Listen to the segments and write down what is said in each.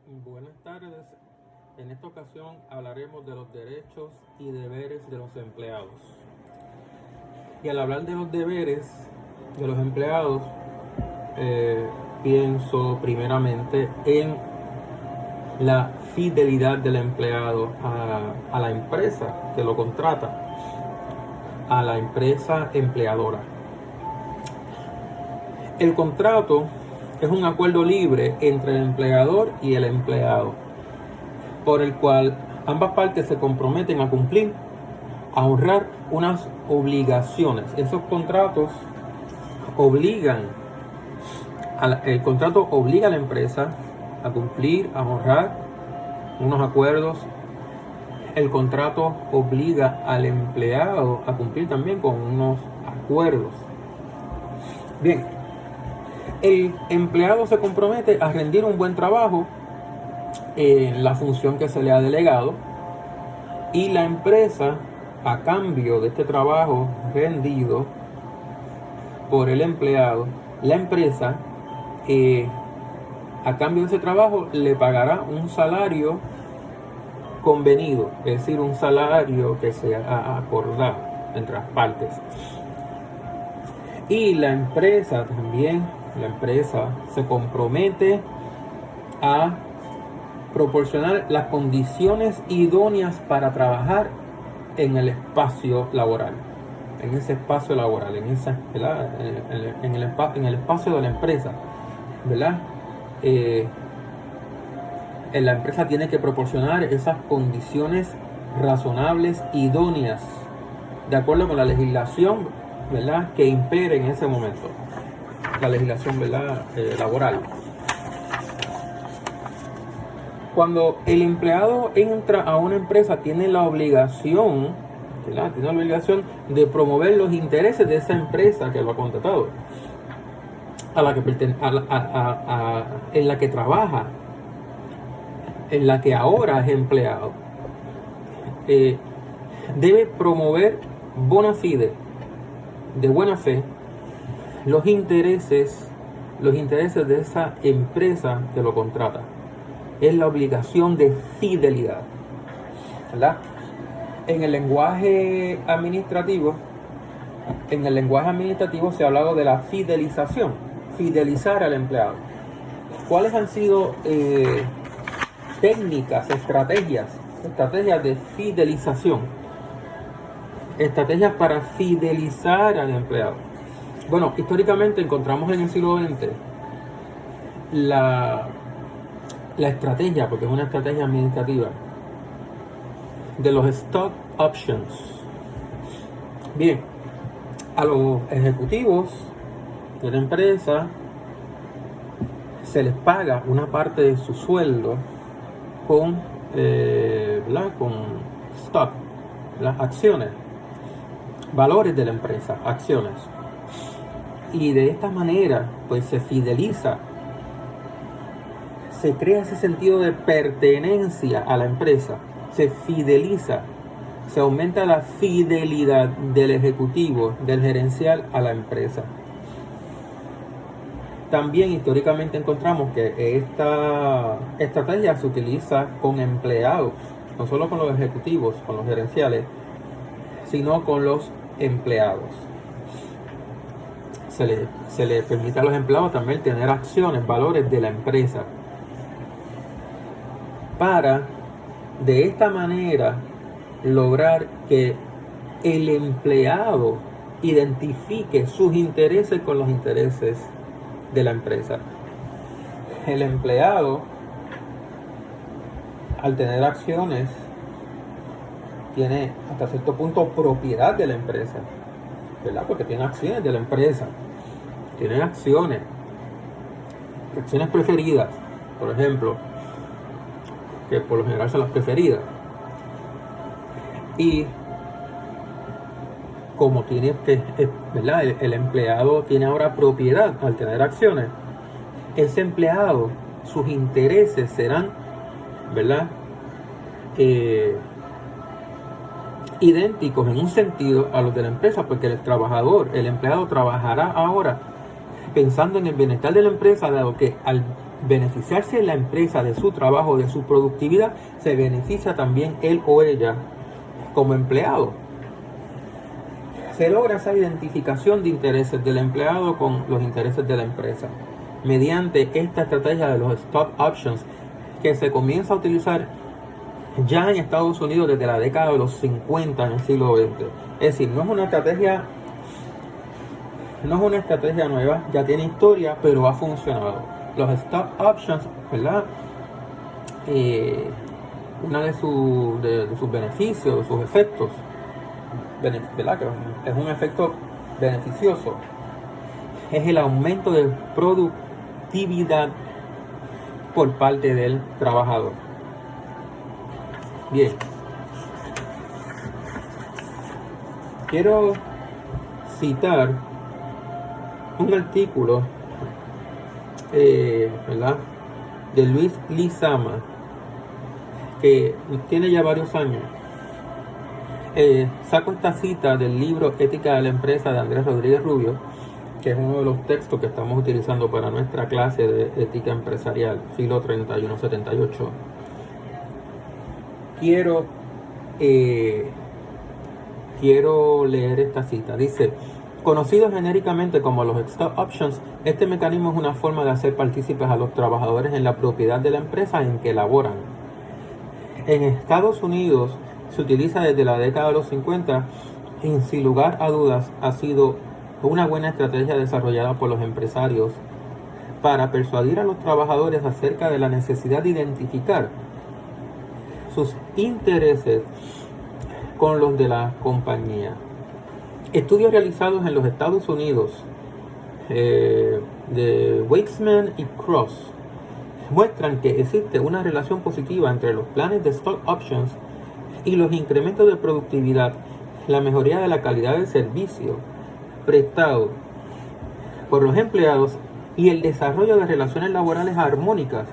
Buenas tardes. En esta ocasión hablaremos de los derechos y deberes de los empleados. Y al hablar de los deberes de los empleados, pienso primeramente en la fidelidad del empleado a la empresa que lo contrata, a la empresa empleadora. El contrato es un acuerdo libre entre el empleador y el empleado, por el cual ambas partes se comprometen a cumplir, a honrar unas obligaciones. Esos contratos el contrato obliga a la empresa a cumplir, a honrar unos acuerdos. El contrato obliga al empleado a cumplir también con unos acuerdos. Bien, el empleado se compromete a rendir un buen trabajo en la función que se le ha delegado, y la empresa, a cambio de este trabajo rendido por el empleado, la empresa a cambio de ese trabajo le pagará un salario convenido, es decir, un salario que se ha acordado entre las partes. Y la empresa se compromete a proporcionar las condiciones idóneas para trabajar en el espacio laboral, en ese espacio laboral, en el espacio de la empresa, ¿verdad? La empresa tiene que proporcionar esas condiciones razonables, idóneas, de acuerdo con la legislación, ¿verdad?, que impere en ese momento, la legislación, ¿verdad?, laboral. Cuando el empleado entra a una empresa, tiene la obligación, ¿verdad?, tiene la obligación de promover los intereses de esa empresa que lo ha contratado, en la que trabaja, en la que ahora es empleado. Debe promover bona fide, de buena fe, los intereses de esa empresa que lo contrata. Es la obligación de fidelidad, ¿verdad? En el lenguaje administrativo se ha hablado de la fidelización, fidelizar al empleado. ¿Cuáles han sido técnicas, estrategias de fidelización? Estrategias para fidelizar al empleado. Bueno, históricamente encontramos en el siglo XX la estrategia, porque es una estrategia administrativa, de los stock options. Bien, a los ejecutivos de la empresa se les paga una parte de su sueldo con stock, las acciones, valores de la empresa, acciones. Y de esta manera, pues se fideliza, se crea ese sentido de pertenencia a la empresa, se fideliza, se aumenta la fidelidad del ejecutivo, del gerencial a la empresa. También históricamente encontramos que esta estrategia se utiliza con empleados, no solo con los ejecutivos, con los gerenciales, sino con los empleados. Se le permite a los empleados también tener acciones, valores de la empresa, para de esta manera lograr que el empleado identifique sus intereses con los intereses de la empresa. El empleado, al tener acciones, tiene hasta cierto punto propiedad de la empresa, ¿verdad? Porque tiene acciones de la empresa, tiene acciones preferidas, por ejemplo, que por lo general son las preferidas. Y como tiene que, ¿verdad?, el empleado tiene ahora propiedad al tener acciones, ese empleado, sus intereses serán, ¿verdad?, idénticos en un sentido a los de la empresa, porque el empleado trabajará ahora pensando en el bienestar de la empresa, dado que al beneficiarse la empresa de su trabajo, de su productividad, se beneficia también él o ella como empleado. Se logra esa identificación de intereses del empleado con los intereses de la empresa mediante esta estrategia de los stock options que se comienza a utilizar ya en Estados Unidos desde la década de los 50 en el siglo XX. Es decir, no es una estrategia nueva, ya tiene historia, pero ha funcionado. Los stock options, ¿verdad? Uno de sus beneficios, de sus efectos, ¿verdad? Que es un efecto beneficioso, es el aumento de productividad por parte del trabajador. Bien, quiero citar un artículo, ¿verdad?, de Luis Lizama, que tiene ya varios años. Saco esta cita del libro Ética de la Empresa de Andrés Rodríguez Rubio, que es uno de los textos que estamos utilizando para nuestra clase de ética empresarial, siglo 31-78. Quiero leer esta cita. Dice: conocido genéricamente como los stock options, este mecanismo es una forma de hacer partícipes a los trabajadores en la propiedad de la empresa en que laboran. En Estados Unidos se utiliza desde la década de los 50 y sin lugar a dudas ha sido una buena estrategia desarrollada por los empresarios para persuadir a los trabajadores acerca de la necesidad de identificar sus intereses con los de la compañía. Estudios realizados en los Estados Unidos de Weitzman y Cross muestran que existe una relación positiva entre los planes de stock options y los incrementos de productividad, la mejoría de la calidad del servicio prestado por los empleados y el desarrollo de relaciones laborales armónicas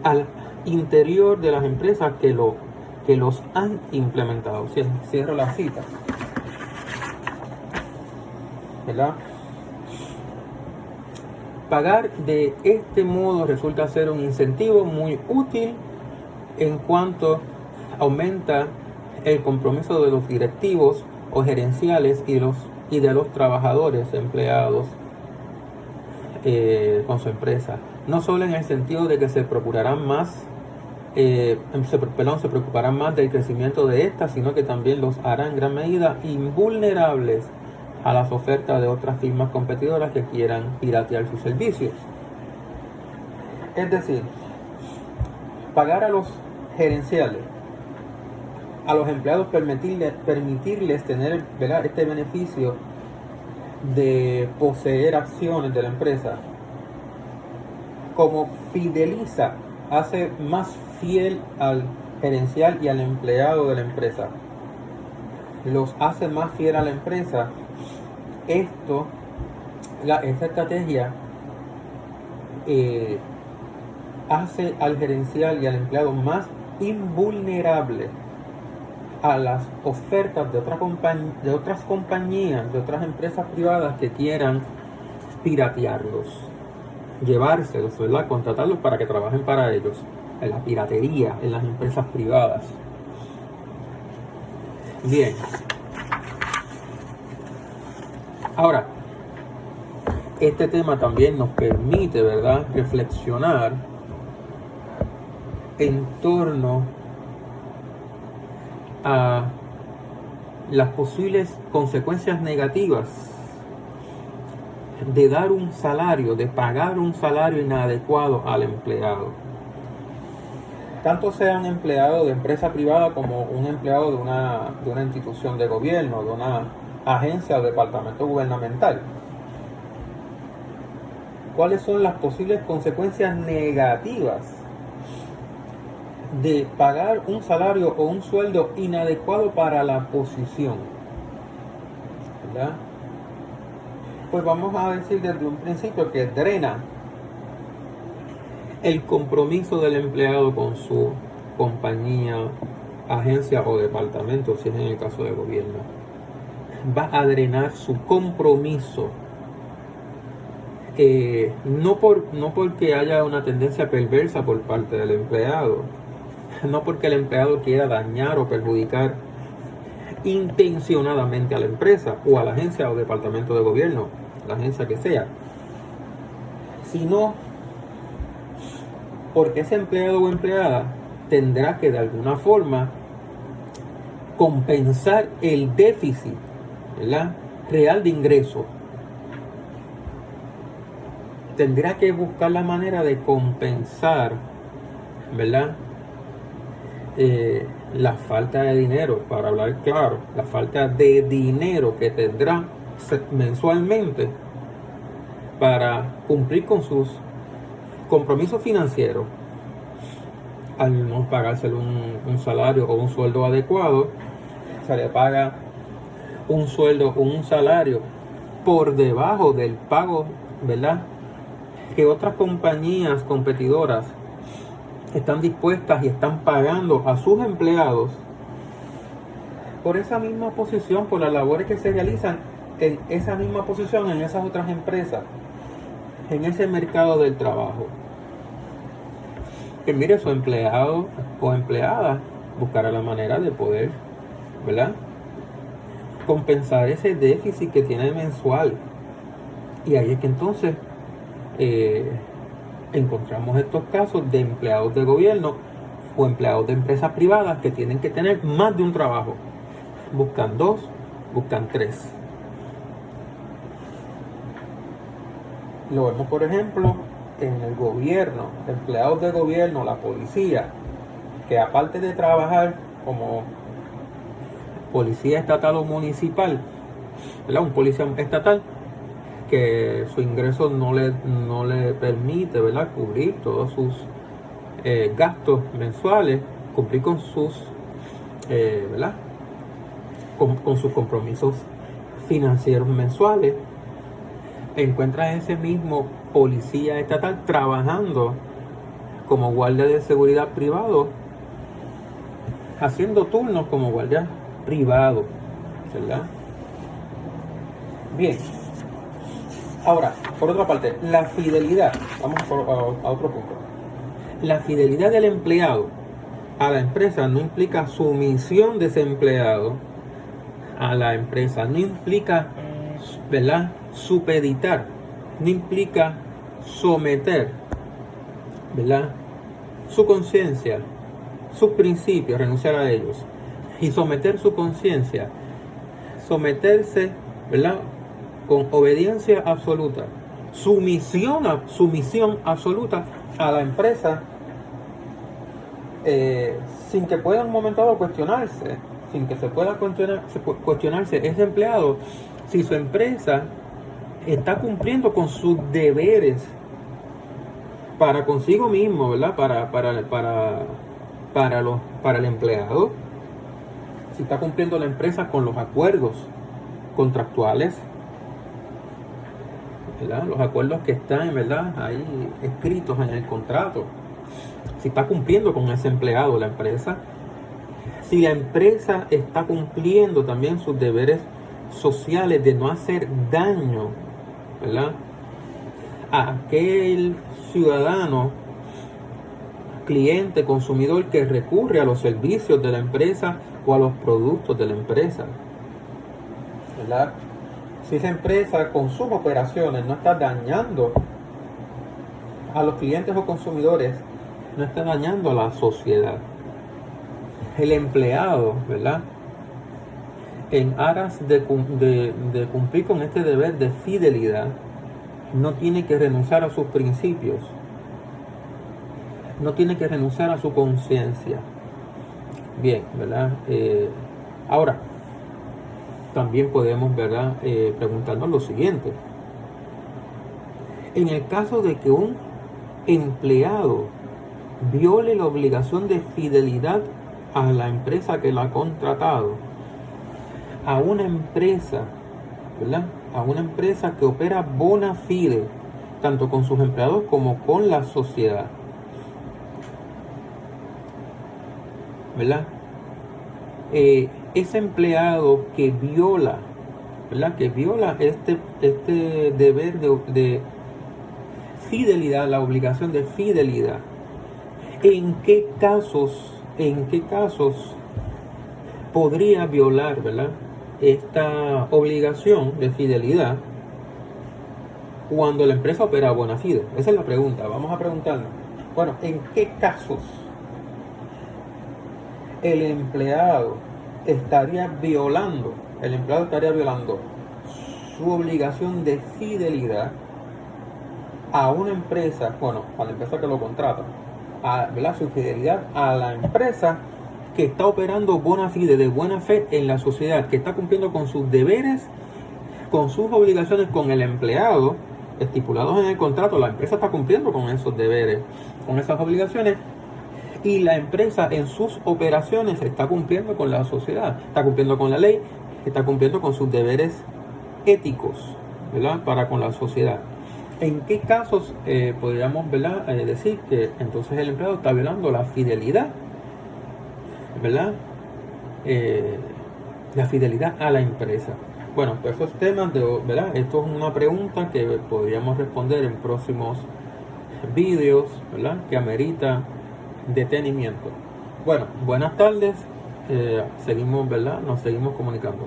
al interior de las empresas que los han implementado. Cierro la cita, ¿verdad? Pagar de este modo resulta ser un incentivo muy útil en cuanto aumenta el compromiso de los directivos o gerenciales y de los trabajadores empleados con su empresa. No solo en el sentido de que se preocuparán más del crecimiento de esta, sino que también los hará en gran medida invulnerables a las ofertas de otras firmas competidoras que quieran piratear sus servicios. Es decir, pagar a los gerenciales, a los empleados, permitirles tener, ¿verdad?, este beneficio de poseer acciones de la empresa, como fideliza, hace más fiel al gerencial y al empleado de la empresa, los hace más fiel a la empresa. Esta estrategia hace al gerencial y al empleado más invulnerable a las ofertas de otras compañías, de otras empresas privadas que quieran piratearlos, llevárselos, ¿verdad?, contratarlos para que trabajen para ellos, en la piratería, en las empresas privadas. Bien. Ahora, este tema también nos permite, ¿verdad?, reflexionar en torno a las posibles consecuencias negativas de dar un salario, de pagar un salario inadecuado al empleado. Tanto sea un empleado de empresa privada como un empleado de una institución de gobierno, de una agencia o departamento gubernamental. ¿Cuáles son las posibles consecuencias negativas de pagar un salario o un sueldo inadecuado para la posición? ¿Verdad? Pues vamos a decir desde un principio que drena el compromiso del empleado con su compañía, agencia o departamento, si es en el caso de gobierno. Va a drenar su compromiso no porque haya una tendencia perversa por parte del empleado, no porque el empleado quiera dañar o perjudicar intencionadamente a la empresa o a la agencia o departamento de gobierno, la agencia que sea, sino porque ese empleado o empleada tendrá que de alguna forma compensar el déficit, ¿verdad?, real de ingreso. Tendrá que buscar la manera de compensar, ¿verdad?, la falta de dinero, para hablar claro, la falta de dinero que tendrá mensualmente para cumplir con sus compromisos financieros. Al no pagárselo un salario o un sueldo adecuado, se le paga un sueldo o un salario por debajo del pago, ¿verdad?, que otras compañías competidoras están dispuestas y están pagando a sus empleados por esa misma posición, por las labores que se realizan en esa misma posición en esas otras empresas, en ese mercado del trabajo. Que mire, su empleado o empleada buscará la manera de poder, ¿verdad?, compensar ese déficit que tiene mensual. Y ahí es que entonces encontramos estos casos de empleados de gobierno o empleados de empresas privadas que tienen que tener más de un trabajo. Buscan 2, buscan 3. Lo vemos, por ejemplo, en el gobierno, empleados de gobierno, la policía, que aparte de trabajar como policía estatal o municipal, ¿verdad?, un policía estatal, que su ingreso no le permite, ¿verdad?, cubrir todos sus gastos mensuales, cumplir con sus, ¿verdad?, con sus compromisos financieros mensuales. Encuentra ese mismo policía estatal trabajando como guardia de seguridad privado, haciendo turnos como guardia privado, ¿verdad? Bien. Ahora, por otra parte, la fidelidad. Vamos a otro punto. La fidelidad del empleado a la empresa no implica sumisión de ese empleado a la empresa, no implica, ¿verdad?, supeditar, no implica someter, ¿verdad?, su conciencia, sus principios, renunciar a ellos, y someter su conciencia, someterse, ¿verdad?, con obediencia absoluta, sumisión absoluta a la empresa, sin que pueda en un momento dado cuestionarse, sin que se pueda cuestionarse ese empleado si su empresa está cumpliendo con sus deberes para consigo mismo, ¿verdad?, para el empleado, si está cumpliendo la empresa con los acuerdos contractuales, ¿verdad?, los acuerdos que están, ¿verdad?, ahí escritos en el contrato, si está cumpliendo con ese empleado la empresa, si la empresa está cumpliendo también sus deberes sociales de no hacer daño, ¿verdad?, a aquel ciudadano, cliente, consumidor que recurre a los servicios de la empresa o a los productos de la empresa, ¿verdad? Si esa empresa con sus operaciones no está dañando a los clientes o consumidores, no está dañando a la sociedad. El empleado, ¿verdad?, en aras de cumplir con este deber de fidelidad, no tiene que renunciar a sus principios, no tiene que renunciar a su conciencia. Bien, ¿verdad? Ahora, también podemos, ¿verdad?, preguntarnos lo siguiente. En el caso de que un empleado viole la obligación de fidelidad a la empresa que lo ha contratado, a una empresa, ¿verdad?, a una empresa que opera bona fide, tanto con sus empleados como con la sociedad, ¿verdad? Ese empleado que viola, ¿verdad?, que viola este deber fidelidad, la obligación de fidelidad. ¿En qué casos podría violar, ¿verdad?, esta obligación de fidelidad cuando la empresa opera a bona fide? Esa es la pregunta. Vamos a preguntarnos, bueno, ¿en qué casos el empleado estaría violando su obligación de fidelidad a una empresa, bueno, a la empresa que lo contrata, ¿verdad?, su fidelidad a la empresa que está operando bona fide, de buena fe en la sociedad, que está cumpliendo con sus deberes, con sus obligaciones con el empleado estipulados en el contrato? La empresa está cumpliendo con esos deberes, con esas obligaciones, y la empresa en sus operaciones está cumpliendo con la sociedad, está cumpliendo con la ley, está cumpliendo con sus deberes éticos, ¿verdad?, para con la sociedad. ¿En qué casos podríamos, ¿verdad?, decir que entonces el empleado está violando la fidelidad, ¿verdad?, la fidelidad a la empresa? Bueno, pues esos temas, ¿verdad? Esto es una pregunta que podríamos responder en próximos vídeos, ¿verdad?, que amerita detenimiento. Bueno, buenas tardes. Seguimos, ¿verdad? Nos seguimos comunicando.